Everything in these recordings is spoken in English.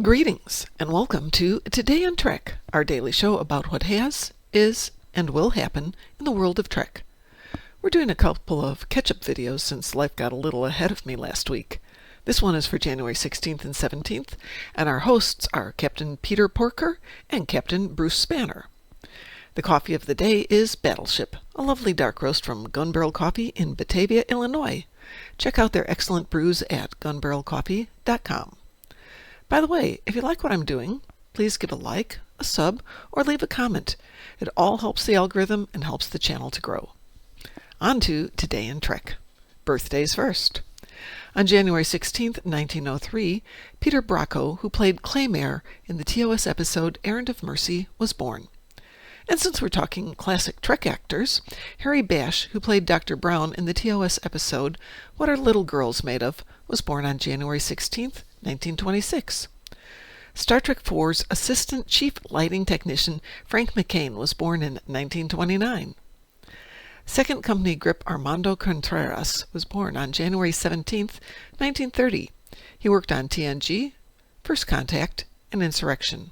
Greetings and welcome to Today in Trek, our daily show about what has, is, and will happen in the world of Trek. We're doing a couple of catch-up videos since life got a little ahead of me last week. This one is for January 16th and 17th, and our hosts are Captain Peter Porker and Captain Bruce Spanner. The coffee of the day is Battleship, a lovely dark roast from Gun Barrel Coffee in Batavia, Illinois. Check out their excellent brews at gunbarrelcoffee.com. By the way, if you like what I'm doing, please give a like, a sub, or leave a comment. It all helps the algorithm and helps the channel to grow. On to Today in Trek. Birthdays first. On January 16, 1903, Peter Bracco, who played Claymare in the TOS episode Errand of Mercy, was born. And since we're talking classic Trek actors, Harry Bash, who played Dr. Brown in the TOS episode What Are Little Girls Made Of, was born on January 16, 1926. Star Trek IV's Assistant Chief Lighting Technician Frank McCain was born in 1929. Second Company Grip Armando Contreras was born on January 17, 1930. He worked on TNG, First Contact, and Insurrection.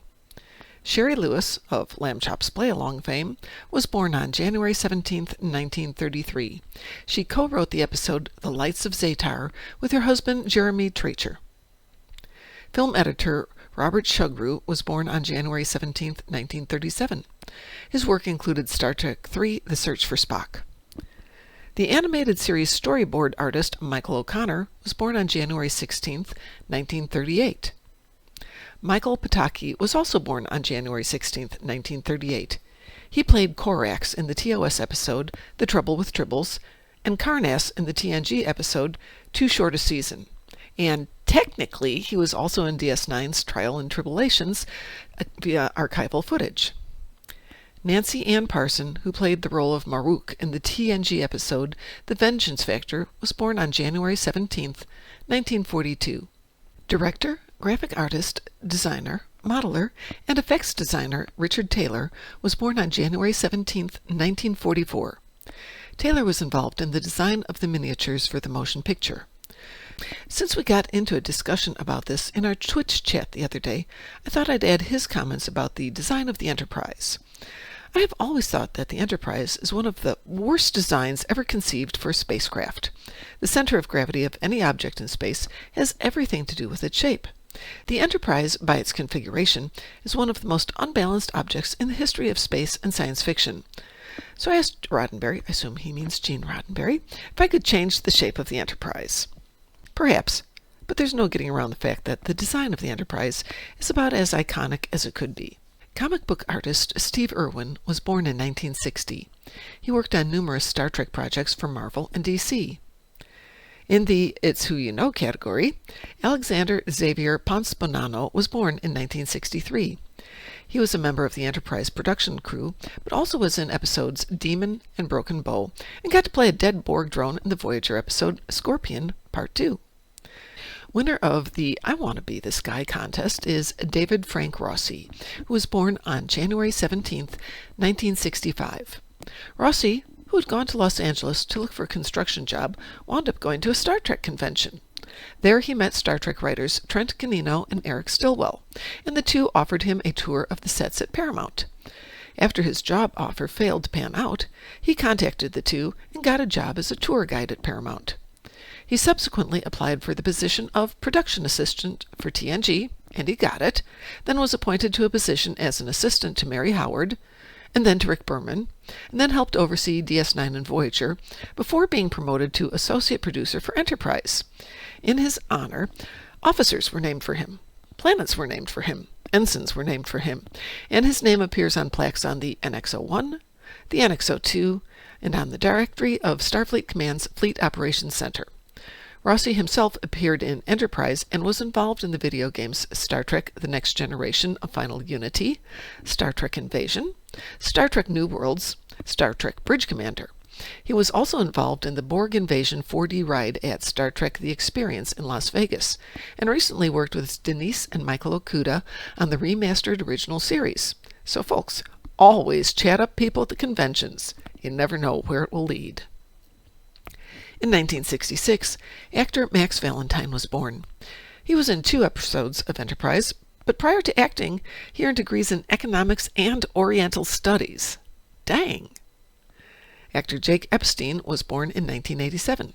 Sherry Lewis, of Lamb Chops Play-Along fame, was born on January 17, 1933. She co-wrote the episode The Lights of Zatar with her husband Jeremy Tracher. Film editor Robert Shugru was born on January 17, 1937. His work included Star Trek III: The Search for Spock. The animated series storyboard artist Michael O'Connor was born on January 16, 1938. Michael Pataki was also born on January 16, 1938. He played Korax in the TOS episode The Trouble with Tribbles, and Karnas in the TNG episode Too Short a Season. And technically, he was also in DS9's Trial and Tribulations via archival footage. Nancy Ann Parson, who played the role of Maruk in the TNG episode The Vengeance Factor, was born on January 17, 1942. Director, graphic artist, designer, modeler, and effects designer Richard Taylor was born on January 17, 1944. Taylor was involved in the design of the miniatures for the motion picture. Since we got into a discussion about this in our Twitch chat the other day, I thought I'd add his comments about the design of the Enterprise. I have always thought that the Enterprise is one of the worst designs ever conceived for a spacecraft. The center of gravity of any object in space has everything to do with its shape. The Enterprise, by its configuration, is one of the most unbalanced objects in the history of space and science fiction. So I asked Roddenberry, I assume he means Gene Roddenberry, if I could change the shape of the Enterprise. Perhaps, but there's no getting around the fact that the design of the Enterprise is about as iconic as it could be. Comic book artist Steve Irwin was born in 1960. He worked on numerous Star Trek projects for Marvel and DC. In the It's Who You Know category, Alexander Xavier Ponce Bonanno was born in 1963. He was a member of the Enterprise production crew, but also was in episodes Demon and Broken Bow, and got to play a dead Borg drone in the Voyager episode Scorpion Part 2. Winner of the I Want to Be This Guy contest is David Frank Rossi, who was born on January 17, 1965. Rossi, who had gone to Los Angeles to look for a construction job, wound up going to a Star Trek convention. There he met Star Trek writers Trent Canino and Eric Stillwell, and the two offered him a tour of the sets at Paramount. After his job offer failed to pan out, he contacted the two and got a job as a tour guide at Paramount. He subsequently applied for the position of production assistant for TNG, and he got it, then was appointed to a position as an assistant to Mary Howard, and then to Rick Berman, and then helped oversee DS9 and Voyager, before being promoted to associate producer for Enterprise. In his honor, officers were named for him, planets were named for him, ensigns were named for him, and his name appears on plaques on the NX-01, the NX-02, and on the directory of Starfleet Command's Fleet Operations Center. Rossi himself appeared in Enterprise and was involved in the video games Star Trek The Next Generation of Final Unity, Star Trek Invasion, Star Trek New Worlds, Star Trek Bridge Commander. He was also involved in the Borg Invasion 4D ride at Star Trek The Experience in Las Vegas, and recently worked with Denise and Michael Okuda on the remastered original series. So folks, always chat up people at the conventions. You never know where it will lead. In 1966, actor Max Valentine was born. He was in 2 episodes of Enterprise, But prior to acting, he earned degrees in economics and Oriental studies. Dang! Actor Jake Epstein was born in 1987.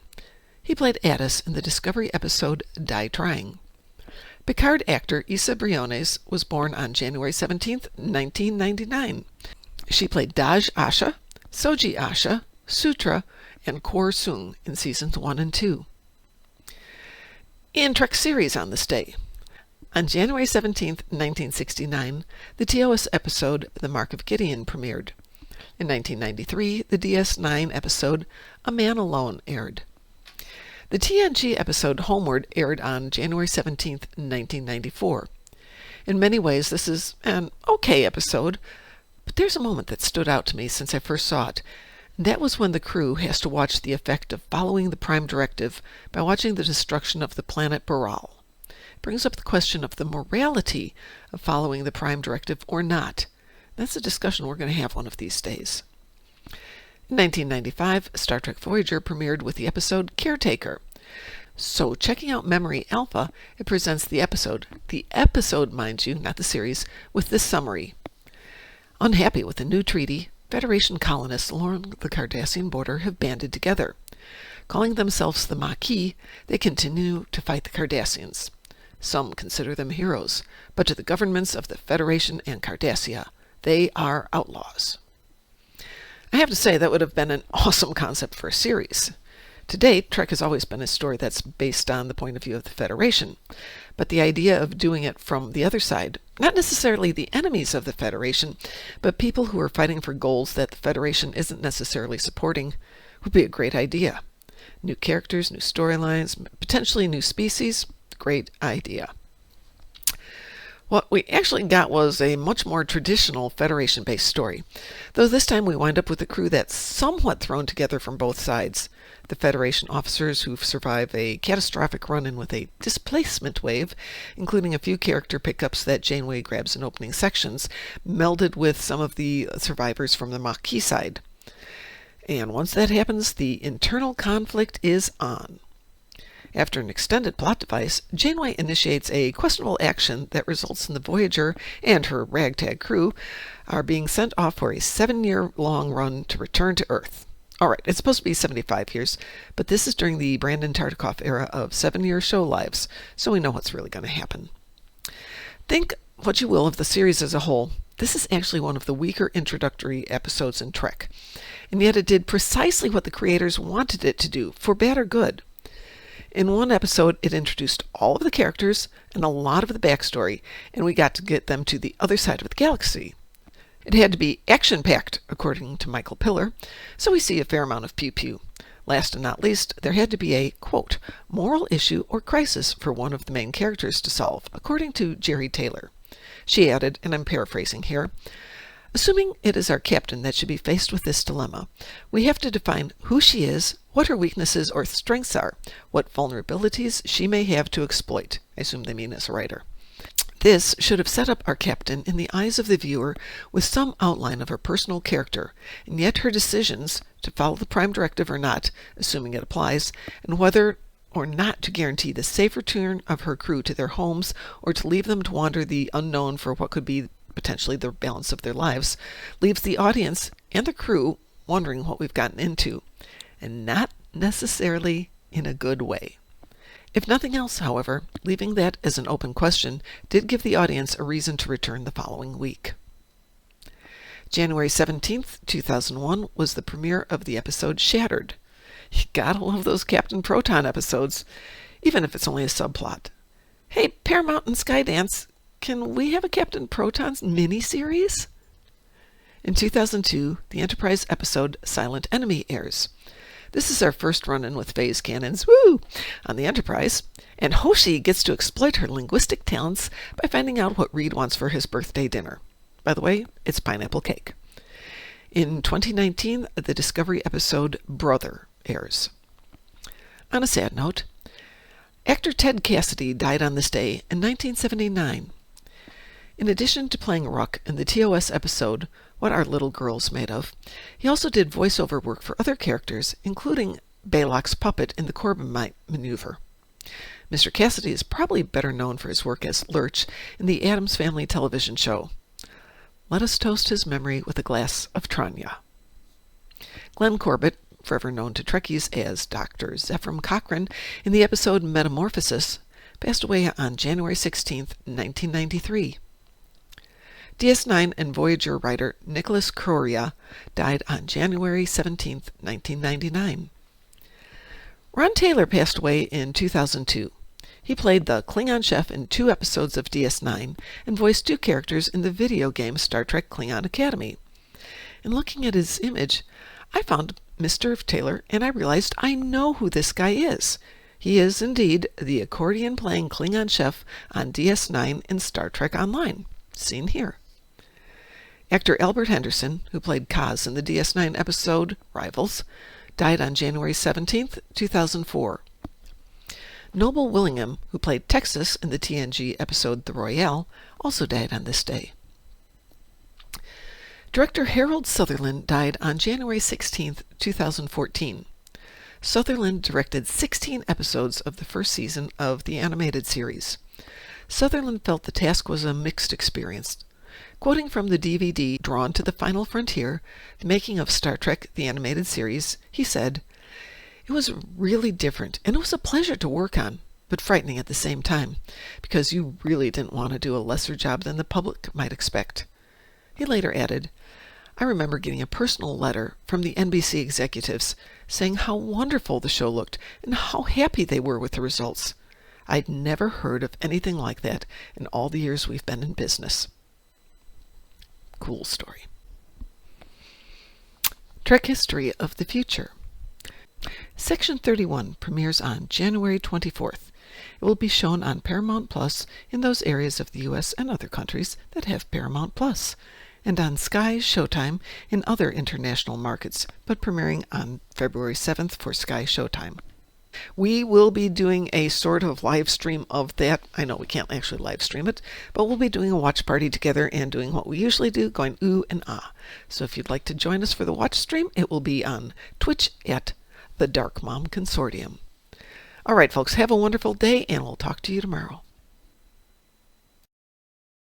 He played Addis in the Discovery episode Die Trying. Picard actor Issa Briones was born on January 17, 1999. She played Daj Asha, Soji Asha, Sutra, and Kor Sung in seasons 1 and 2. In Trek series on this day. On January 17, 1969, the TOS episode The Mark of Gideon premiered. In 1993, the DS9 episode A Man Alone aired. The TNG episode Homeward aired on January 17, 1994. In many ways, this is an okay episode, but there's a moment that stood out to me since I first saw it. That was when the crew has to watch the effect of following the Prime Directive by watching the destruction of the planet Baral. It brings up the question of the morality of following the Prime Directive or not. That's a discussion we're going to have one of these days. In 1995, Star Trek Voyager premiered with the episode Caretaker. So, checking out Memory Alpha, it presents the episode, mind you, not the series, with this summary. Unhappy with the new treaty, Federation colonists along the Cardassian border have banded together. Calling themselves the Maquis, they continue to fight the Cardassians. Some consider them heroes, but to the governments of the Federation and Cardassia, they are outlaws. I have to say that would have been an awesome concept for a series. To date, Trek has always been a story that's based on the point of view of the Federation, but the idea of doing it from the other side, not necessarily the enemies of the Federation, but people who are fighting for goals that the Federation isn't necessarily supporting, would be a great idea. New characters, new storylines, potentially new species, great idea. What we actually got was a much more traditional Federation-based story, though this time we wind up with a crew that's somewhat thrown together from both sides. The Federation officers who survive a catastrophic run-in with a displacement wave, including a few character pickups that Janeway grabs in opening sections, melded with some of the survivors from the Maquis side. And once that happens, the internal conflict is on. After an extended plot device, Janeway initiates a questionable action that results in the Voyager and her ragtag crew are being sent off for a 7-year-long run to return to Earth. Alright, it's supposed to be 75 years, but this is during the Brandon Tartikoff era of 7-year show lives, so we know what's really going to happen. Think what you will of the series as a whole. This is actually one of the weaker introductory episodes in Trek, and yet it did precisely what the creators wanted it to do, for bad or good. In one episode, it introduced all of the characters and a lot of the backstory, and we got to get them to the other side of the galaxy. It had to be action-packed, according to Michael Piller, so we see a fair amount of pew-pew. Last and not least, there had to be a, quote, moral issue or crisis for one of the main characters to solve, according to Jerry Taylor. She added, and I'm paraphrasing here, assuming it is our captain that should be faced with this dilemma, we have to define who she is, what her weaknesses or strengths are, what vulnerabilities she may have to exploit. I assume they mean as a writer. This should have set up our captain in the eyes of the viewer with some outline of her personal character, and yet her decisions, to follow the Prime Directive or not, assuming it applies, and whether or not to guarantee the safe return of her crew to their homes or to leave them to wander the unknown for what could be potentially the balance of their lives, leaves the audience and the crew wondering what we've gotten into, and not necessarily in a good way. If nothing else, however, leaving that as an open question did give the audience a reason to return the following week. January 17th, 2001 was the premiere of the episode Shattered. You gotta love those Captain Proton episodes, even if it's only a subplot. Hey, Paramount and Skydance, can we have a Captain Proton's miniseries? In 2002, the Enterprise episode Silent Enemy airs. This is our first run-in with phase cannons, woo, on the Enterprise, and Hoshi gets to exploit her linguistic talents by finding out what Reed wants for his birthday dinner. By the way, it's pineapple cake. In 2019, the Discovery episode Brother airs. On a sad note, actor Ted Cassidy died on this day in 1979. In addition to playing Ruck in the TOS episode What Are Little Girls Made Of, he also did voiceover work for other characters, including Balok's puppet in the Corbomite maneuver. Mr. Cassidy is probably better known for his work as Lurch in the Addams Family television show. Let us toast his memory with a glass of Tranya. Glenn Corbett, forever known to Trekkies as Dr. Zephram Cochrane in the episode Metamorphosis, passed away on January 16, 1993. DS9 and Voyager writer Nicholas Coria died on January 17, 1999. Ron Taylor passed away in 2002. He played the Klingon chef in 2 episodes of DS9 and voiced 2 characters in the video game Star Trek Klingon Academy. In looking at his image, I found Mr. Taylor and I realized I know who this guy is. He is indeed the accordion-playing Klingon chef on DS9 in Star Trek Online, seen here. Actor Albert Henderson, who played Kaz in the DS9 episode Rivals, died on January 17, 2004. Noble Willingham, who played Texas in the TNG episode The Royale, also died on this day. Director Harold Sutherland died on January 16, 2014. Sutherland directed 16 episodes of the first season of the animated series. Sutherland felt the task was a mixed experience. Quoting from the DVD Drawn to the Final Frontier, the making of Star Trek the Animated Series, he said, "It was really different, and it was a pleasure to work on, but frightening at the same time, because you really didn't want to do a lesser job than the public might expect." He later added, "I remember getting a personal letter from the NBC executives saying how wonderful the show looked and how happy they were with the results. I'd never heard of anything like that in all the years we've been in business." Cool story. Trek History of the Future. Section 31 premieres on January 24th. It will be shown on Paramount Plus in those areas of the U.S. and other countries that have Paramount Plus, and on Sky Showtime in other international markets, but premiering on February 7th for Sky Showtime. We will be doing a sort of live stream of that. I know we can't actually live stream it, but we'll be doing a watch party together and doing what we usually do, going ooh and ah. So if you'd like to join us for the watch stream, it will be on Twitch at the Dark Mom Consortium. All right, folks, have a wonderful day, and we'll talk to you tomorrow.